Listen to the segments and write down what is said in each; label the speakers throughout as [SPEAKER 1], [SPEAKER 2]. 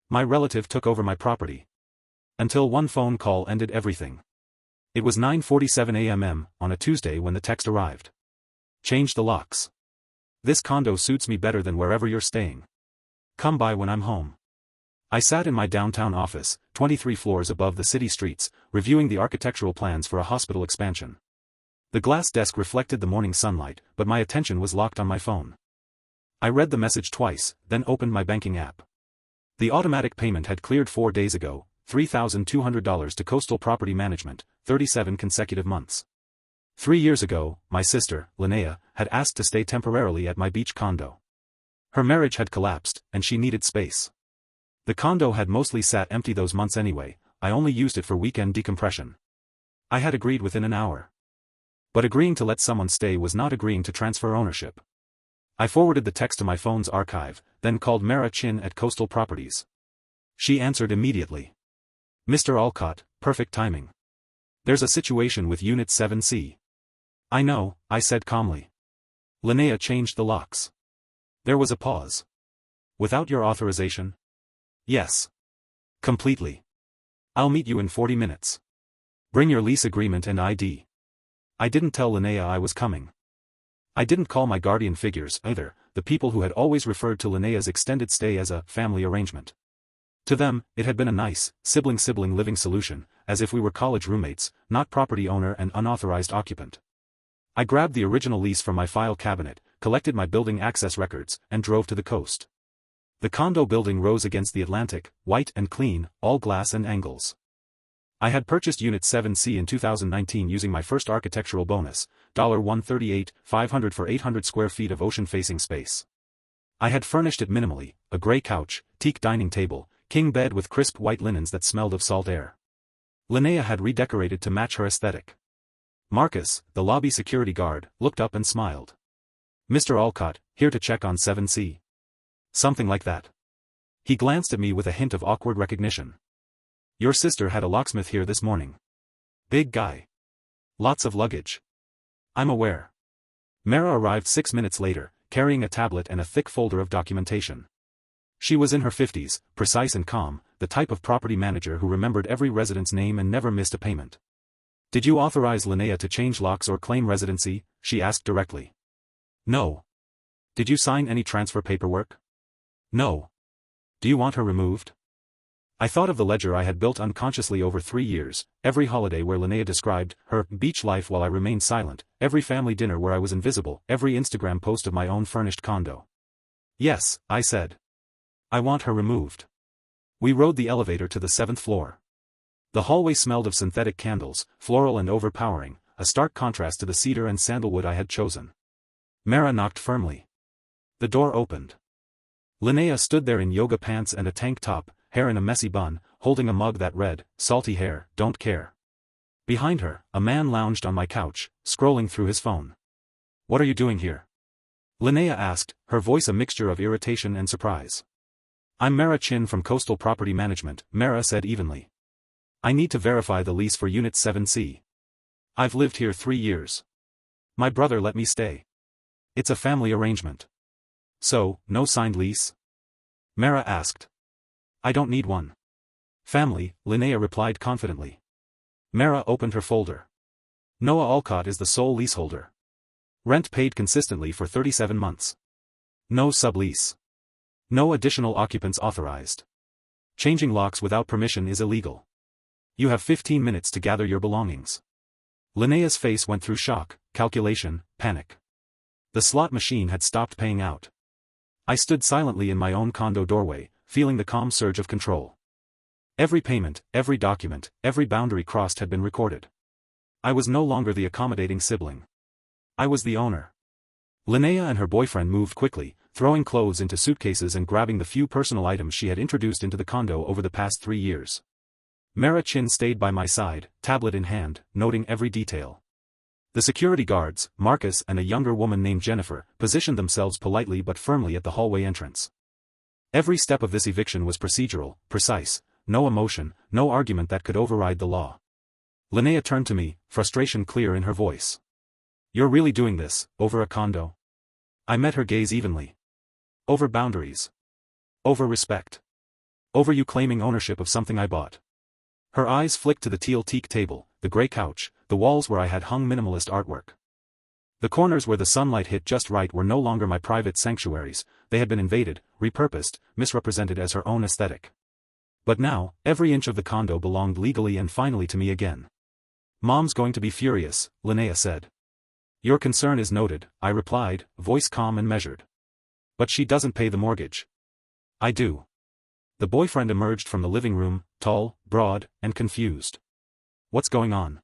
[SPEAKER 1] My relative took over my property. Until one phone call ended everything. It was 9:47 a.m. on a Tuesday when the text arrived. Change the locks. This condo suits me better than wherever you're staying. Come by when I'm home. I sat in my downtown office, 23 floors above the city streets, reviewing the architectural plans for a hospital expansion. The glass desk reflected the morning sunlight, but my attention was locked on my phone. I read the message twice, then opened my banking app. The automatic payment had cleared 4 days ago, $3,200 to Coastal Property Management, 37 consecutive months. 3 years ago, my sister, Linnea, had asked to stay temporarily at my beach condo. Her marriage had collapsed, and she needed space. The condo had mostly sat empty those months anyway, I only used it for weekend decompression. I had agreed within an hour. But agreeing to let someone stay was not agreeing to transfer ownership. I forwarded the text to my phone's archive, then called Mara Chin at Coastal Properties. She answered immediately. Mr. Alcott, perfect timing. There's a situation with Unit 7C. I know, I said calmly. Linnea changed the locks. There was a pause. Without your authorization? Yes. Completely. I'll meet you in 40 minutes. Bring your lease agreement and ID. I didn't tell Linnea I was coming. I didn't call my guardian figures either, the people who had always referred to Linnea's extended stay as a family arrangement. To them, it had been a nice, sibling living solution, as if we were college roommates, not property owner and unauthorized occupant. I grabbed the original lease from my file cabinet, collected my building access records, and drove to the coast. The condo building rose against the Atlantic, white and clean, all glass and angles. I had purchased Unit 7C in 2019 using my first architectural bonus, $138,500 for 800 square feet of ocean-facing space. I had furnished it minimally, a gray couch, teak dining table, king bed with crisp white linens that smelled of salt air. Linnea had redecorated to match her aesthetic. Marcus, the lobby security guard, looked up and smiled. Mr. Alcott, here to check on 7C. Something like that. He glanced at me with a hint of awkward recognition. Your sister had a locksmith here this morning. Big guy. Lots of luggage. I'm aware. Mara arrived 6 minutes later, carrying a tablet and a thick folder of documentation. She was in her 50s, precise and calm, the type of property manager who remembered every resident's name and never missed a payment. Did you authorize Linnea to change locks or claim residency? She asked directly. No. Did you sign any transfer paperwork? No. Do you want her removed? I thought of the ledger I had built unconsciously over 3 years, every holiday where Linnea described her beach life while I remained silent, every family dinner where I was invisible, every Instagram post of my own furnished condo. Yes, I said. I want her removed. We rode the elevator to the 7th floor. The hallway smelled of synthetic candles, floral and overpowering, a stark contrast to the cedar and sandalwood I had chosen. Mara knocked firmly. The door opened. Linnea stood there in yoga pants and a tank top, hair in a messy bun, holding a mug that read, salty hair, don't care. Behind her, a man lounged on my couch, scrolling through his phone. What are you doing here? Linnea asked, her voice a mixture of irritation and surprise. I'm Mara Chin from Coastal Property Management, Mara said evenly. I need to verify the lease for Unit 7C. I've lived here 3 years. My brother let me stay. It's a family arrangement. So, no signed lease? Mara asked. I don't need one. Family, Linnea replied confidently. Mara opened her folder. Noah Alcott is the sole leaseholder. Rent paid consistently for 37 months. No sublease. No additional occupants authorized. Changing locks without permission is illegal. You have 15 minutes to gather your belongings. Linnea's face went through shock, calculation, panic. The slot machine had stopped paying out. I stood silently in my own condo doorway, feeling the calm surge of control. Every payment, every document, every boundary crossed had been recorded. I was no longer the accommodating sibling. I was the owner. Linnea and her boyfriend moved quickly, throwing clothes into suitcases and grabbing the few personal items she had introduced into the condo over the past 3 years. Mara Chin stayed by my side, tablet in hand, noting every detail. The security guards, Marcus and a younger woman named Jennifer, positioned themselves politely but firmly at the hallway entrance. Every step of this eviction was procedural, precise, no emotion, no argument that could override the law. Linnea turned to me, frustration clear in her voice. You're really doing this, over a condo? I met her gaze evenly. Over boundaries. Over respect. Over you claiming ownership of something I bought. Her eyes flicked to the teal teak table, the grey couch, the walls where I had hung minimalist artwork. The corners where the sunlight hit just right were no longer my private sanctuaries, they had been invaded, repurposed, misrepresented as her own aesthetic. But now, every inch of the condo belonged legally and finally to me again. Mom's going to be furious, Linnea said. Your concern is noted, I replied, voice calm and measured. But she doesn't pay the mortgage. I do. The boyfriend emerged from the living room, tall, broad, and confused. What's going on?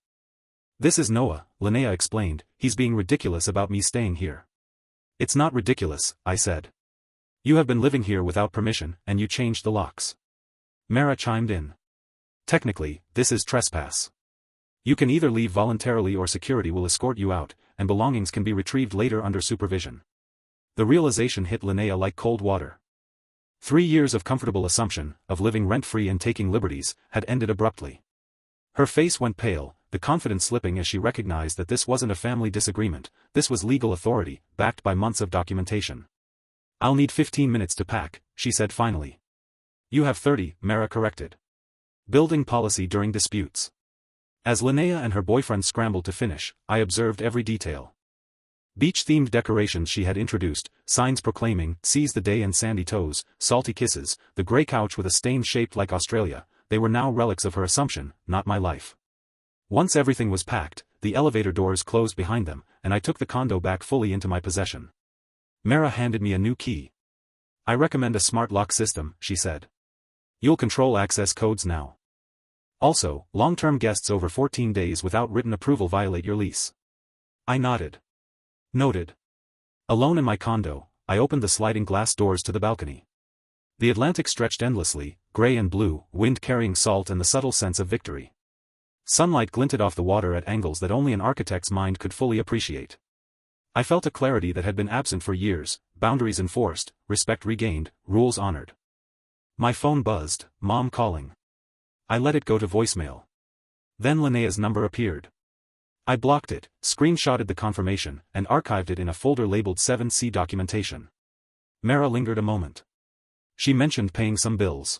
[SPEAKER 1] This is Noah, Linnea explained, he's being ridiculous about me staying here. It's not ridiculous, I said. You have been living here without permission, and you changed the locks. Mara chimed in. Technically, this is trespass. You can either leave voluntarily or security will escort you out, and belongings can be retrieved later under supervision. The realization hit Linnea like cold water. 3 years of comfortable assumption, of living rent-free and taking liberties, had ended abruptly. Her face went pale, the confidence slipping as she recognized that this wasn't a family disagreement, this was legal authority, backed by months of documentation. I'll need 15 minutes to pack, she said finally. You have 30, Mara corrected. Building policy during disputes. As Linnea and her boyfriend scrambled to finish, I observed every detail. Beach-themed decorations she had introduced, signs proclaiming, seize the day and sandy toes, salty kisses, the grey couch with a stain shaped like Australia, they were now relics of her assumption, not my life. Once everything was packed, the elevator doors closed behind them, and I took the condo back fully into my possession. Mara handed me a new key. I recommend a smart lock system, she said. You'll control access codes now. Also, long-term guests over 14 days without written approval violate your lease. I nodded. Noted. Alone in my condo, I opened the sliding glass doors to the balcony. The Atlantic stretched endlessly, grey and blue, wind carrying salt and the subtle sense of victory. Sunlight glinted off the water at angles that only an architect's mind could fully appreciate. I felt a clarity that had been absent for years, boundaries enforced, respect regained, rules honored. My phone buzzed, Mom calling. I let it go to voicemail. Then Linnea's number appeared. I blocked it, screenshotted the confirmation, and archived it in a folder labeled 7C documentation. Mara lingered a moment. She mentioned paying some bills.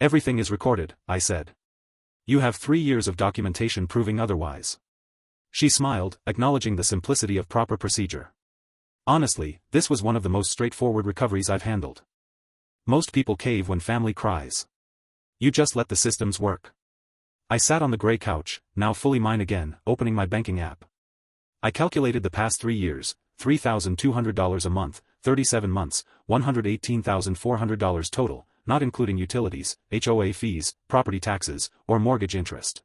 [SPEAKER 1] Everything is recorded, I said. You have 3 years of documentation proving otherwise. She smiled, acknowledging the simplicity of proper procedure. Honestly, this was one of the most straightforward recoveries I've handled. Most people cave when family cries. You just let the systems work. I sat on the grey couch, now fully mine again, opening my banking app. I calculated the past 3 years, $3,200 a month, 37 months, $118,400 total, not including utilities, HOA fees, property taxes, or mortgage interest.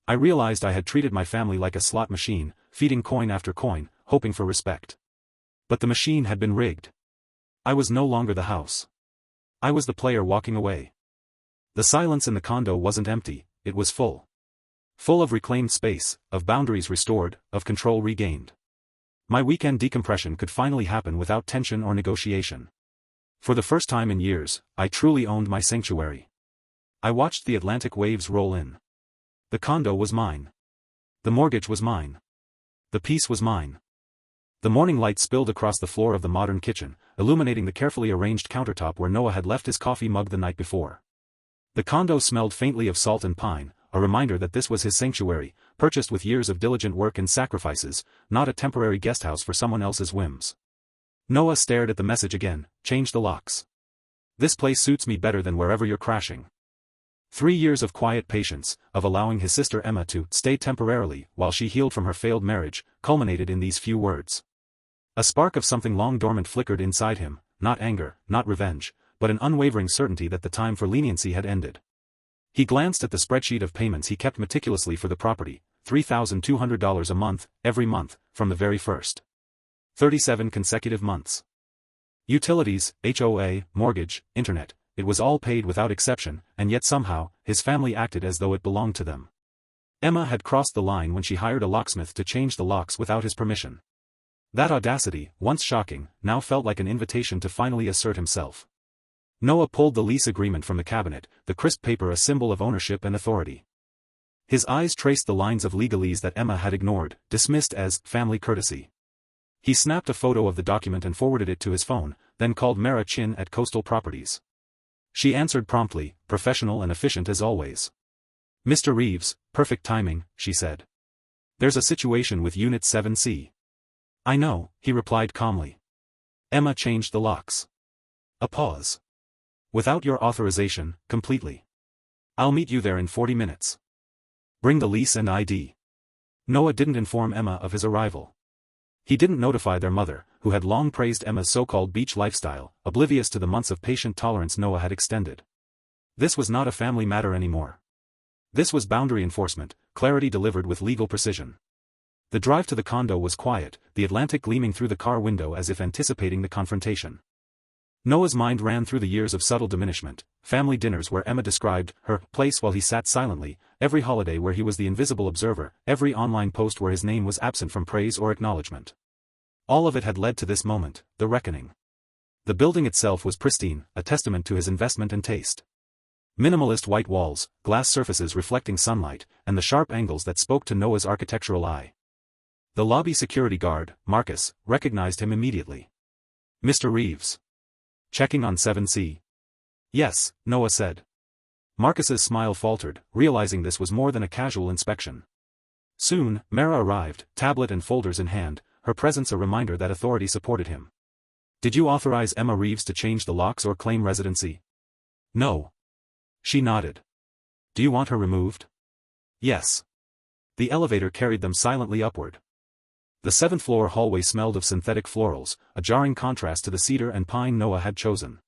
[SPEAKER 1] I realized I had treated my family like a slot machine, feeding coin after coin, hoping for respect. But the machine had been rigged. I was no longer the house. I was the player walking away. The silence in the condo wasn't empty, it was full. Full of reclaimed space, of boundaries restored, of control regained. My weekend decompression could finally happen without tension or negotiation. For the first time in years, I truly owned my sanctuary. I watched the Atlantic waves roll in. The condo was mine. The mortgage was mine. The peace was mine. The morning light spilled across the floor of the modern kitchen, illuminating the carefully arranged countertop where Noah had left his coffee mug the night before. The condo smelled faintly of salt and pine, a reminder that this was his sanctuary, purchased with years of diligent work and sacrifices, not a temporary guesthouse for someone else's whims. Noah stared at the message again, change the locks. This place suits me better than wherever you're crashing. 3 years of quiet patience, of allowing his sister Emma to stay temporarily while she healed from her failed marriage, culminated in these few words. A spark of something long dormant flickered inside him, not anger, not revenge, but an unwavering certainty that the time for leniency had ended. He glanced at the spreadsheet of payments he kept meticulously for the property, $3,200 a month, every month, from the very first. 37 consecutive months. Utilities, HOA, mortgage, internet, it was all paid without exception, and yet somehow, his family acted as though it belonged to them. Emma had crossed the line when she hired a locksmith to change the locks without his permission. That audacity, once shocking, now felt like an invitation to finally assert himself. Noah pulled the lease agreement from the cabinet, the crisp paper a symbol of ownership and authority. His eyes traced the lines of legalese that Emma had ignored, dismissed as family courtesy. He snapped a photo of the document and forwarded it to his phone, then called Mara Chin at Coastal Properties. She answered promptly, professional and efficient as always. "Mr. Reeves, perfect timing," she said. "There's a situation with Unit 7C. "I know," he replied calmly. "Emma changed the locks." A pause. "Without your authorization, completely. I'll meet you there in 40 minutes. Bring the lease and ID." Noah didn't inform Emma of his arrival. He didn't notify their mother, who had long praised Emma's so-called beach lifestyle, oblivious to the months of patient tolerance Noah had extended. This was not a family matter anymore. This was boundary enforcement, clarity delivered with legal precision. The drive to the condo was quiet, the Atlantic gleaming through the car window as if anticipating the confrontation. Noah's mind ran through the years of subtle diminishment, family dinners where Emma described her place while he sat silently, every holiday where he was the invisible observer, every online post where his name was absent from praise or acknowledgement. All of it had led to this moment, the reckoning. The building itself was pristine, a testament to his investment and taste. Minimalist white walls, glass surfaces reflecting sunlight, and the sharp angles that spoke to Noah's architectural eye. The lobby security guard, Marcus, recognized him immediately. "Mr. Reeves. Checking on 7C. "Yes," Noah said. Marcus's smile faltered, realizing this was more than a casual inspection. Soon, Mara arrived, tablet and folders in hand, her presence a reminder that authority supported him. "Did you authorize Emma Reeves to change the locks or claim residency?" "No." She nodded. "Do you want her removed?" "Yes." The elevator carried them silently upward. The 7th-floor hallway smelled of synthetic florals, a jarring contrast to the cedar and pine Noah had chosen.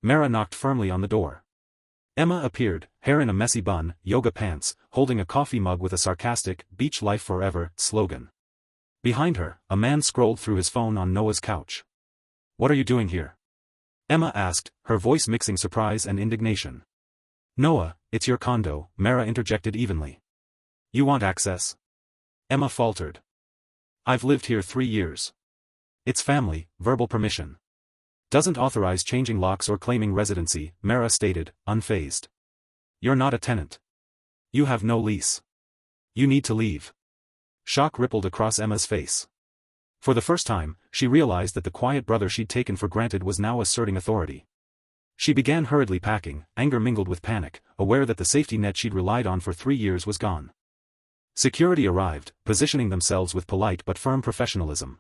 [SPEAKER 1] Mara knocked firmly on the door. Emma appeared, hair in a messy bun, yoga pants, holding a coffee mug with a sarcastic, "Beach Life Forever" slogan. Behind her, a man scrolled through his phone on Noah's couch. "What are you doing here?" Emma asked, her voice mixing surprise and indignation. "Noah, it's your condo," Mara interjected evenly. "You want access?" Emma faltered. "I've lived here 3 years. It's family, verbal permission. Doesn't authorize changing locks or claiming residency," Mara stated, unfazed. "You're not a tenant. You have no lease. You need to leave." Shock rippled across Emma's face. For the first time, she realized that the quiet brother she'd taken for granted was now asserting authority. She began hurriedly packing, anger mingled with panic, aware that the safety net she'd relied on for 3 years was gone. Security arrived, positioning themselves with polite but firm professionalism.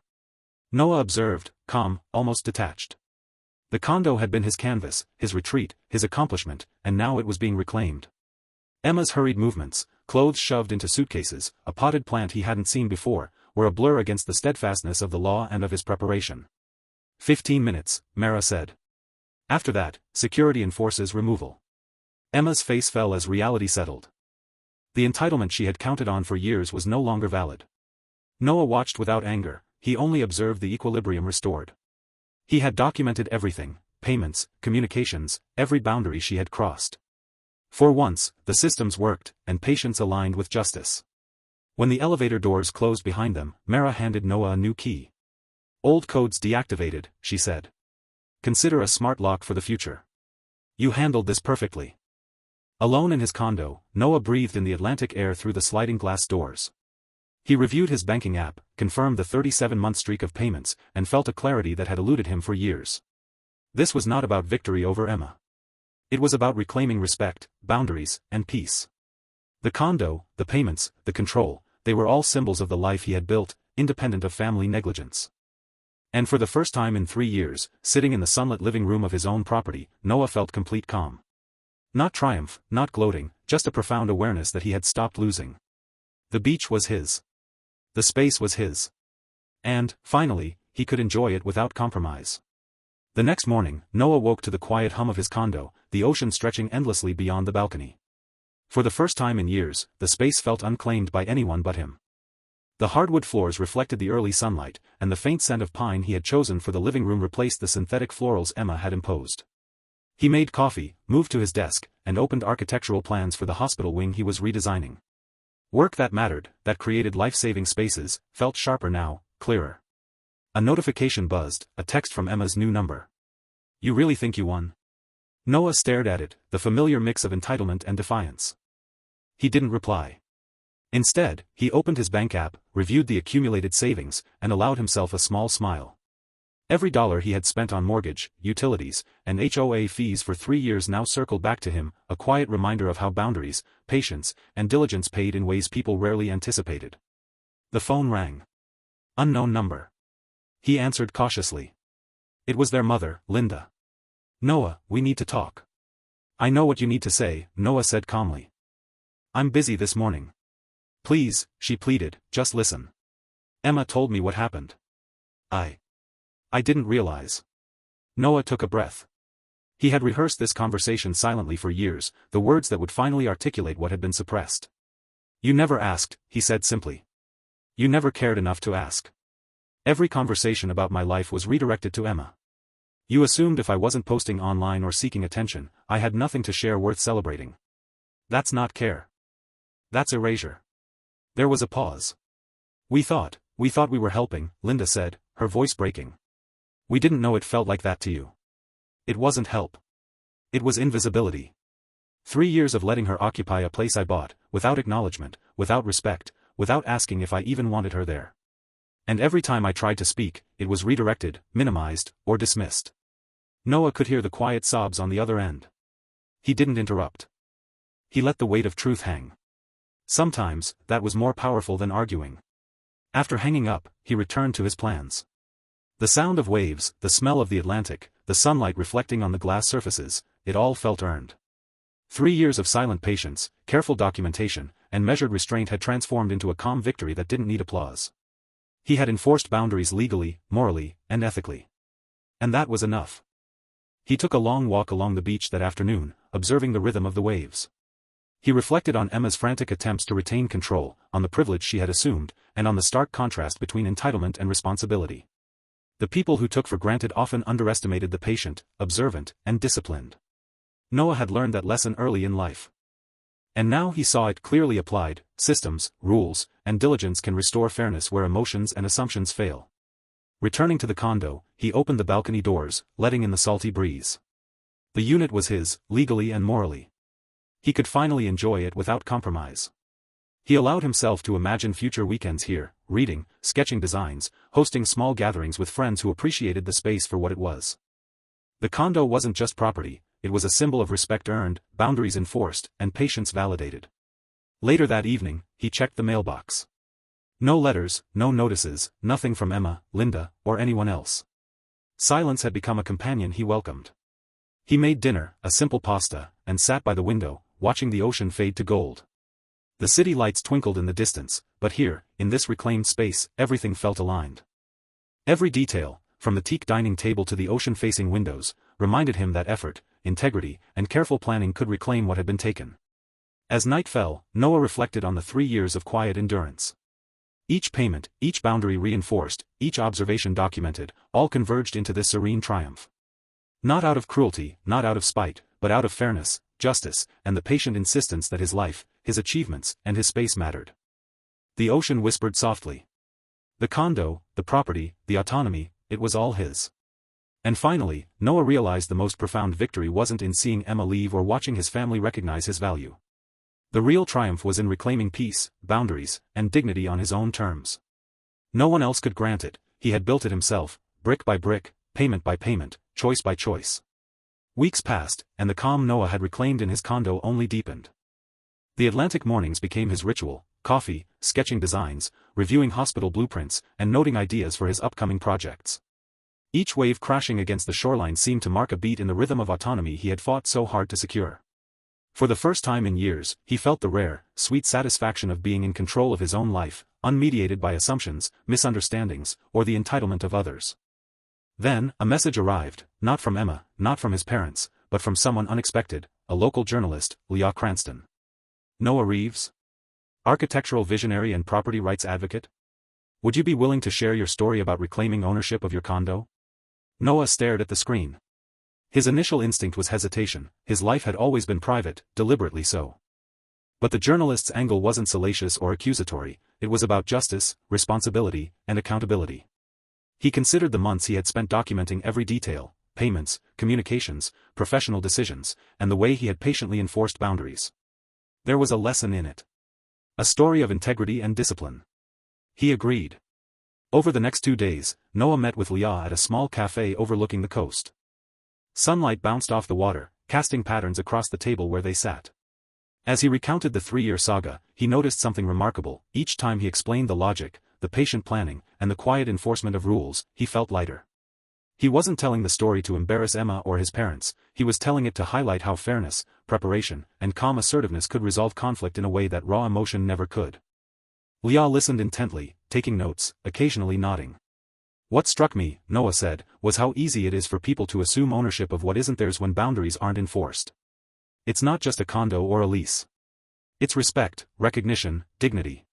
[SPEAKER 1] Noah observed, calm, almost detached. The condo had been his canvas, his retreat, his accomplishment, and now it was being reclaimed. Emma's hurried movements, clothes shoved into suitcases, a potted plant he hadn't seen before, were a blur against the steadfastness of the law and of his preparation. 15 minutes, Mara said. After that, security enforces removal. Emma's face fell as reality settled. The entitlement she had counted on for years was no longer valid. Noah watched without anger, he only observed the equilibrium restored. He had documented everything, payments, communications, every boundary she had crossed. For once, the systems worked, and patience aligned with justice. When the elevator doors closed behind them, Mara handed Noah a new key. "Old codes deactivated," she said. "Consider a smart lock for the future. You handled this perfectly." Alone in his condo, Noah breathed in the Atlantic air through the sliding glass doors. He reviewed his banking app, confirmed the 37-month streak of payments, and felt a clarity that had eluded him for years. This was not about victory over Emma. It was about reclaiming respect, boundaries, and peace. The condo, the payments, the control, they were all symbols of the life he had built, independent of family negligence. And for the first time in 3 years, sitting in the sunlit living room of his own property, Noah felt complete calm. Not triumph, not gloating, just a profound awareness that he had stopped losing. The beach was his. The space was his. And, finally, he could enjoy it without compromise. The next morning, Noah woke to the quiet hum of his condo, the ocean stretching endlessly beyond the balcony. For the first time in years, the space felt unclaimed by anyone but him. The hardwood floors reflected the early sunlight, and the faint scent of pine he had chosen for the living room replaced the synthetic florals Emma had imposed. He made coffee, moved to his desk, and opened architectural plans for the hospital wing he was redesigning. Work that mattered, that created life-saving spaces, felt sharper now, clearer. A notification buzzed, a text from Emma's new number. "You really think you won?" Noah stared at it, the familiar mix of entitlement and defiance. He didn't reply. Instead, he opened his bank app, reviewed the accumulated savings, and allowed himself a small smile. Every dollar he had spent on mortgage, utilities, and HOA fees for 3 years now circled back to him, a quiet reminder of how boundaries, patience, and diligence paid in ways people rarely anticipated. The phone rang. Unknown number. He answered cautiously. It was their mother, Linda. "Noah, we need to talk." "I know what you need to say," Noah said calmly. "I'm busy this morning." "Please," she pleaded, "just listen. Emma told me what happened. I didn't realize." Noah took a breath. He had rehearsed this conversation silently for years, the words that would finally articulate what had been suppressed. "You never asked," he said simply. "You never cared enough to ask. Every conversation about my life was redirected to Emma. You assumed if I wasn't posting online or seeking attention, I had nothing to share worth celebrating. That's not care. That's erasure." There was a pause. We thought we were helping," Linda said, her voice breaking. "We didn't know it felt like that to you. It wasn't help. It was invisibility. 3 years of letting her occupy a place I bought, without acknowledgement, without respect, without asking if I even wanted her there. And every time I tried to speak, it was redirected, minimized, or dismissed." Noah could hear the quiet sobs on the other end. He didn't interrupt. He let the weight of truth hang. Sometimes, that was more powerful than arguing. After hanging up, he returned to his plans. The sound of waves, the smell of the Atlantic, the sunlight reflecting on the glass surfaces, it all felt earned. 3 years of silent patience, careful documentation, and measured restraint had transformed into a calm victory that didn't need applause. He had enforced boundaries legally, morally, and ethically. And that was enough. He took a long walk along the beach that afternoon, observing the rhythm of the waves. He reflected on Emma's frantic attempts to retain control, on the privilege she had assumed, and on the stark contrast between entitlement and responsibility. The people who took for granted often underestimated the patient, observant, and disciplined. Noah had learned that lesson early in life. And now he saw it clearly applied: systems, rules, and diligence can restore fairness where emotions and assumptions fail. Returning to the condo, he opened the balcony doors, letting in the salty breeze. The unit was his, legally and morally. He could finally enjoy it without compromise. He allowed himself to imagine future weekends here, reading, sketching designs, hosting small gatherings with friends who appreciated the space for what it was. The condo wasn't just property, it was a symbol of respect earned, boundaries enforced, and patience validated. Later that evening, he checked the mailbox. No letters, no notices, nothing from Emma, Linda, or anyone else. Silence had become a companion he welcomed. He made dinner, a simple pasta, and sat by the window, watching the ocean fade to gold. The city lights twinkled in the distance, but here, in this reclaimed space, everything felt aligned. Every detail, from the teak dining table to the ocean-facing windows, reminded him that effort, integrity, and careful planning could reclaim what had been taken. As night fell, Noah reflected on the 3 years of quiet endurance. Each payment, each boundary reinforced, each observation documented, all converged into this serene triumph. Not out of cruelty, not out of spite, but out of fairness, justice, and the patient insistence that his life, his achievements, and his space mattered. The ocean whispered softly. The condo, the property, the autonomy, it was all his. And finally, Noah realized the most profound victory wasn't in seeing Emma leave or watching his family recognize his value. The real triumph was in reclaiming peace, boundaries, and dignity on his own terms. No one else could grant it, he had built it himself, brick by brick, payment by payment, choice by choice. Weeks passed, and the calm Noah had reclaimed in his condo only deepened. The Atlantic mornings became his ritual: coffee, sketching designs, reviewing hospital blueprints, and noting ideas for his upcoming projects. Each wave crashing against the shoreline seemed to mark a beat in the rhythm of autonomy he had fought so hard to secure. For the first time in years, he felt the rare, sweet satisfaction of being in control of his own life, unmediated by assumptions, misunderstandings, or the entitlement of others. Then, a message arrived, not from Emma, not from his parents, but from someone unexpected, a local journalist, Leah Cranston. Noah Reeves? Architectural visionary and property rights advocate? Would you be willing to share your story about reclaiming ownership of your condo? Noah stared at the screen. His initial instinct was hesitation. His life had always been private, deliberately so. But the journalist's angle wasn't salacious or accusatory, it was about justice, responsibility, and accountability. He considered the months he had spent documenting every detail: payments, communications, professional decisions, and the way he had patiently enforced boundaries. There was a lesson in it. A story of integrity and discipline. He agreed. Over the next 2 days, Noah met with Leah at a small cafe overlooking the coast. Sunlight bounced off the water, casting patterns across the table where they sat. As he recounted the 3-year saga, he noticed something remarkable. Each time he explained the logic, the patient planning, and the quiet enforcement of rules, he felt lighter. He wasn't telling the story to embarrass Emma or his parents, he was telling it to highlight how fairness, preparation, and calm assertiveness could resolve conflict in a way that raw emotion never could. Leah listened intently, taking notes, occasionally nodding. "What struck me," Noah said, "was how easy it is for people to assume ownership of what isn't theirs when boundaries aren't enforced. It's not just a condo or a lease. It's respect, recognition, dignity.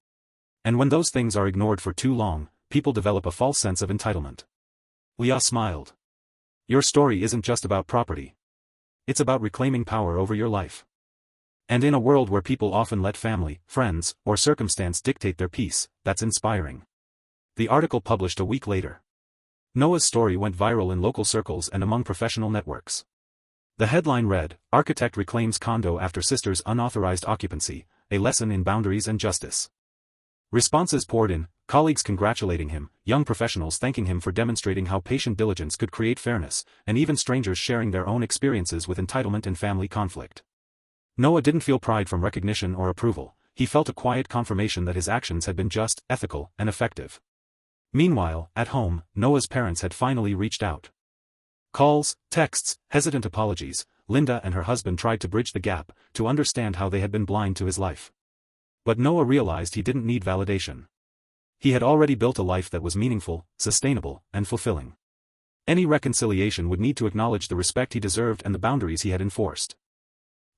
[SPEAKER 1] And when those things are ignored for too long, people develop a false sense of entitlement." Leah smiled. "Your story isn't just about property. It's about reclaiming power over your life. And in a world where people often let family, friends, or circumstance dictate their peace, that's inspiring." The article published a week later. Noah's story went viral in local circles and among professional networks. The headline read, "Architect Reclaims Condo After Sister's Unauthorized Occupancy, A Lesson in Boundaries and Justice." Responses poured in, colleagues congratulating him, young professionals thanking him for demonstrating how patient diligence could create fairness, and even strangers sharing their own experiences with entitlement and family conflict. Noah didn't feel pride from recognition or approval, he felt a quiet confirmation that his actions had been just, ethical, and effective. Meanwhile, at home, Noah's parents had finally reached out. Calls, texts, hesitant apologies, Linda and her husband tried to bridge the gap, to understand how they had been blind to his life. But Noah realized he didn't need validation. He had already built a life that was meaningful, sustainable, and fulfilling. Any reconciliation would need to acknowledge the respect he deserved and the boundaries he had enforced.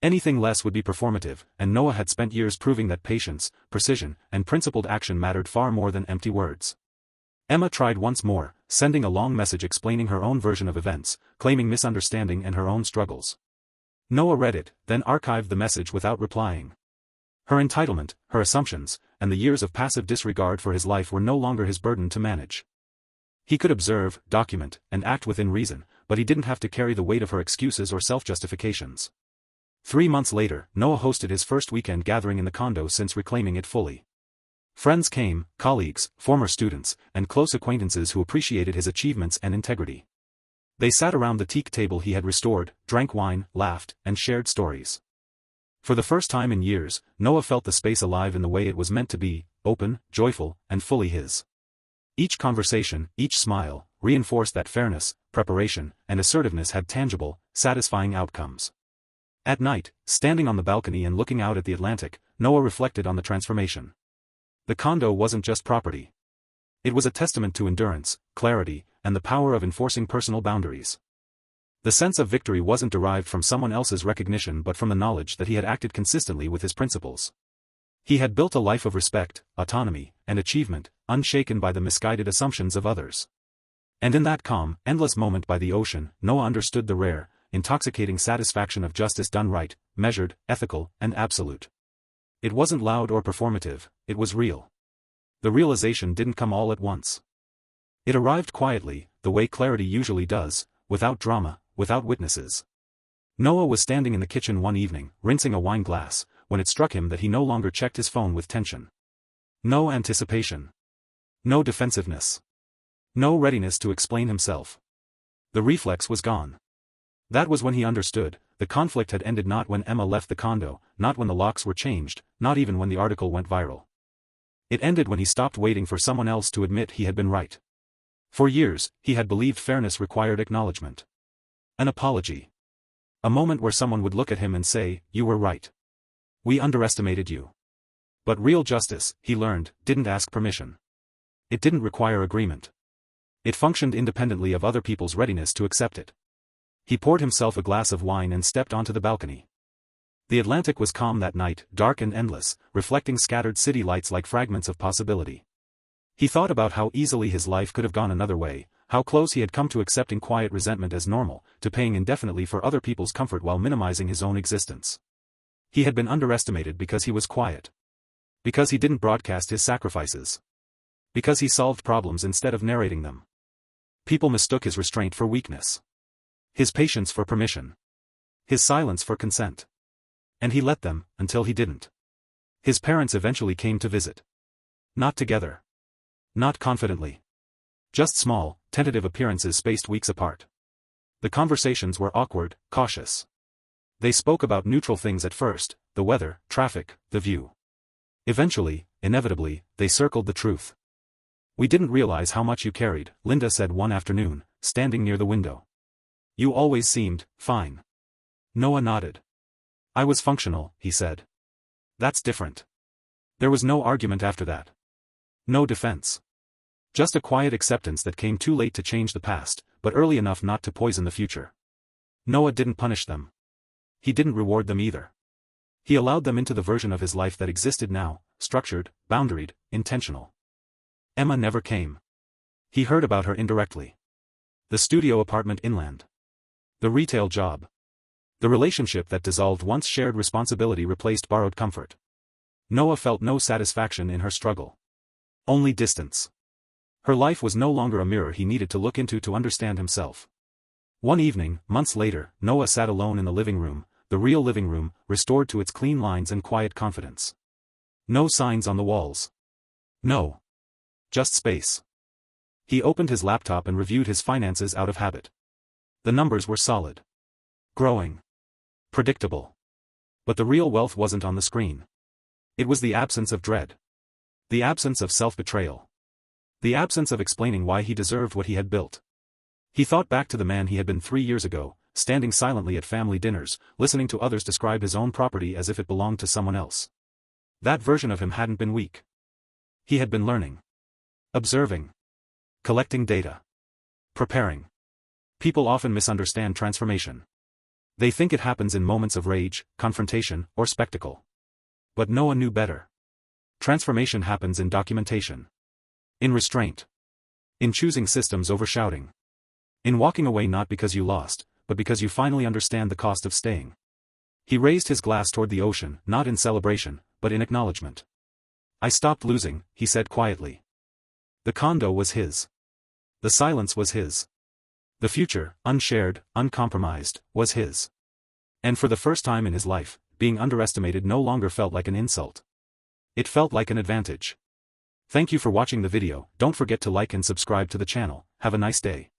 [SPEAKER 1] Anything less would be performative, and Noah had spent years proving that patience, precision, and principled action mattered far more than empty words. Emma tried once more, sending a long message explaining her own version of events, claiming misunderstanding and her own struggles. Noah read it, then archived the message without replying. Her entitlement, her assumptions, and the years of passive disregard for his life were no longer his burden to manage. He could observe, document, and act within reason, but he didn't have to carry the weight of her excuses or self-justifications. 3 months later, Noah hosted his first weekend gathering in the condo since reclaiming it fully. Friends came, colleagues, former students, and close acquaintances who appreciated his achievements and integrity. They sat around the teak table he had restored, drank wine, laughed, and shared stories. For the first time in years, Noah felt the space alive in the way it was meant to be, open, joyful, and fully his. Each conversation, each smile, reinforced that fairness, preparation, and assertiveness had tangible, satisfying outcomes. At night, standing on the balcony and looking out at the Atlantic, Noah reflected on the transformation. The condo wasn't just property. It was a testament to endurance, clarity, and the power of enforcing personal boundaries. The sense of victory wasn't derived from someone else's recognition but from the knowledge that he had acted consistently with his principles. He had built a life of respect, autonomy, and achievement, unshaken by the misguided assumptions of others. And in that calm, endless moment by the ocean, Noah understood the rare, intoxicating satisfaction of justice done right, measured, ethical, and absolute. It wasn't loud or performative, it was real. The realization didn't come all at once. It arrived quietly, the way clarity usually does, without drama, without witnesses. Noah was standing in the kitchen one evening, rinsing a wine glass, when it struck him that he no longer checked his phone with tension. No anticipation. No defensiveness. No readiness to explain himself. The reflex was gone. That was when he understood, the conflict had ended not when Emma left the condo, not when the locks were changed, not even when the article went viral. It ended when he stopped waiting for someone else to admit he had been right. For years, he had believed fairness required acknowledgement. An apology. A moment where someone would look at him and say, "You were right. We underestimated you." But real justice, he learned, didn't ask permission. It didn't require agreement. It functioned independently of other people's readiness to accept it. He poured himself a glass of wine and stepped onto the balcony. The Atlantic was calm that night, dark and endless, reflecting scattered city lights like fragments of possibility. He thought about how easily his life could have gone another way, how close he had come to accepting quiet resentment as normal, to paying indefinitely for other people's comfort while minimizing his own existence. He had been underestimated because he was quiet. Because he didn't broadcast his sacrifices. Because he solved problems instead of narrating them. People mistook his restraint for weakness. His patience for permission. His silence for consent. And he let them, until he didn't. His parents eventually came to visit. Not together. Not confidently. Just small, tentative appearances spaced weeks apart. The conversations were awkward, cautious. They spoke about neutral things at first, the weather, traffic, the view. Eventually, inevitably, they circled the truth. "We didn't realize how much you carried," Linda said one afternoon, standing near the window. "You always seemed fine." Noah nodded. "I was functional," he said. "That's different." There was no argument after that. No defense. Just a quiet acceptance that came too late to change the past, but early enough not to poison the future. Noah didn't punish them. He didn't reward them either. He allowed them into the version of his life that existed now, structured, boundaried, intentional. Emma never came. He heard about her indirectly. The studio apartment inland. The retail job. The relationship that dissolved once shared responsibility replaced borrowed comfort. Noah felt no satisfaction in her struggle. Only distance. Her life was no longer a mirror he needed to look into to understand himself. One evening, months later, Noah sat alone in the living room, the real living room, restored to its clean lines and quiet confidence. No signs on the walls. No. Just space. He opened his laptop and reviewed his finances out of habit. The numbers were solid. Growing. Predictable. But the real wealth wasn't on the screen. It was the absence of dread. The absence of self-betrayal. The absence of explaining why he deserved what he had built. He thought back to the man he had been 3 years ago, standing silently at family dinners, listening to others describe his own property as if it belonged to someone else. That version of him hadn't been weak. He had been learning. Observing. Collecting data. Preparing. People often misunderstand transformation. They think it happens in moments of rage, confrontation, or spectacle. But Noah knew better. Transformation happens in documentation. In restraint. In choosing systems over shouting. In walking away not because you lost, but because you finally understand the cost of staying. He raised his glass toward the ocean, not in celebration, but in acknowledgement. "I stopped losing," he said quietly. The condo was his. The silence was his. The future, unshared, uncompromised, was his. And for the first time in his life, being underestimated no longer felt like an insult. It felt like an advantage. Thank you for watching the video. Don't forget to like and subscribe to the channel. Have a nice day.